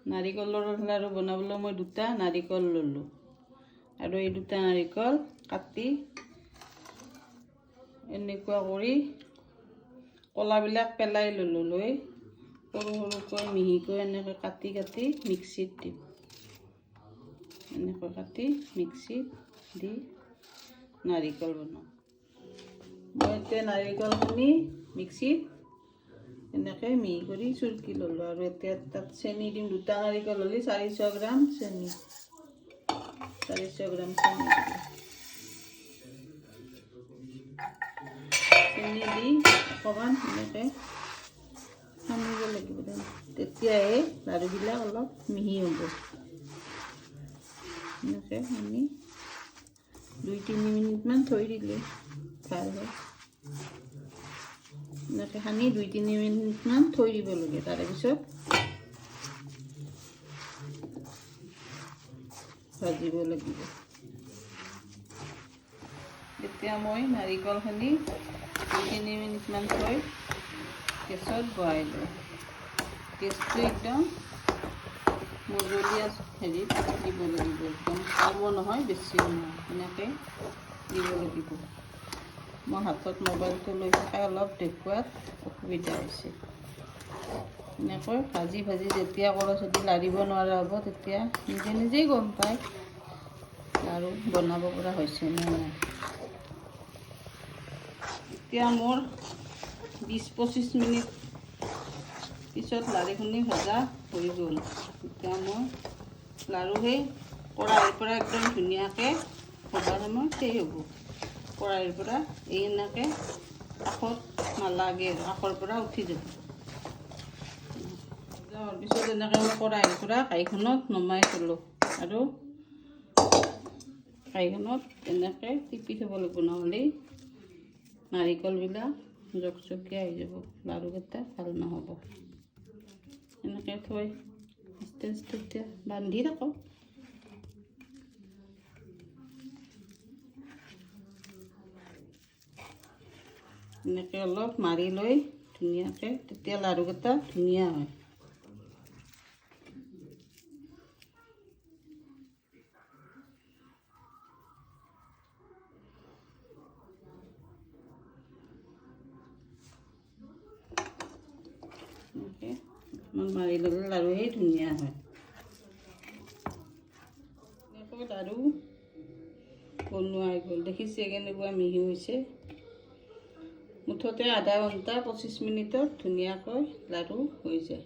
নাৰিকলৰ লাড়ু বনাবলৈ মই দুটা নাৰিকল ল'লোঁ আৰু এই দুটা নাৰিকল কাটি এনেকুৱা কৰি কলাবিলাক পেলাই ল'লোঁ। লৈ সৰু সৰুকৈ মিহিকৈ এনেকৈ কাটি কাটি মিক্সিত দিম। এনেকৈ কাটি মিক্সিত দি নাৰিকল বনাওঁ। মই এতিয়া নাৰিকলখিনি মিক্সিত এনেকৈ মিহি কৰি চুৰকি ল'লোঁ আৰু এতিয়া তাত চেনি দিম। দুটা নাৰিকল হ'লে 400 গ্ৰাম চেনি, 400 গ্ৰাম চেনি দিলোঁ। চেনি দি অকণমান এনেকৈ সানিব লাগিব, তেতিয়াহে লাড়ুবিলাক অলপ মিহি হ'ব। এনেকৈ সানি 2-3 মিনিটমান থৈ দিলে ভাল হয়। এনেকৈ সানি 2-3 মিনিটমান থৈ দিব লাগে। তাৰে পিছত ভাজিব লাগিব। এতিয়া মই নাৰিকলখিনি 2-3 মিনিটমান থৈ গেছত বহাই লওঁ। গেছটো একদম মজলীয়া হেৰিত দিব লাগিব, একদম কমো নহয় বেছিও নহয়, এনেকৈ দিব লাগিব। মই হাতত মোবাইলটো লৈ থকা অলপ দেখুৱাত অসুবিধা হৈছে। এনেকৈ ভাজি ভাজি যেতিয়া কলহ যদি লাৰিব নোৱাৰা হ'ব তেতিয়া নিজে নিজেই গম পায় লাড়ু বনাব পৰা হৈছে নে নাই। এতিয়া মোৰ 20-25 মিনিট পিছত লাড়ুখিনি ভজা হৈ গ'ল। এতিয়া মই লাড়ু সেই কড়াইৰ পৰা একদম ধুনীয়াকৈ ভজাৰ সময়ত সেই হ'ব। কড়াইৰ পৰা এই এনেকৈ কাষত নালাগে, কাষৰ পৰা উঠি যাব। যোৱাৰ পিছত এনেকৈ মই কড়াইৰ পৰা কাঁহীখনত নমাই থ'লোঁ আৰু কাঁহীখনত এনেকৈ টিপি থ'ব লাগিব, নহ'লে নাৰিকলবিলাক জকজকীয়া হৈ যাব, লাড়ুকেইটা ভাল নহ'ব। এনেকৈ থৈ আস্তে আস্তে এতিয়া বান্ধি থাকোঁ। এনেকৈ অলপ মাৰি লৈ ধুনীয়াকৈ, তেতিয়া লাড়ুকেইটা ধুনীয়া হয়। মাৰি ল'লে লাড়ু সেই ধুনীয়া হয়। এনেকৈ লাড়ু বনোৱা হৈ গ'ল। দেখিছে কেনেকুৱা মিহি হৈছে। মুঠতে আধা ঘণ্টা 25 মিনিটত ধুনীয়াকৈ লাড়ু হৈ যায়।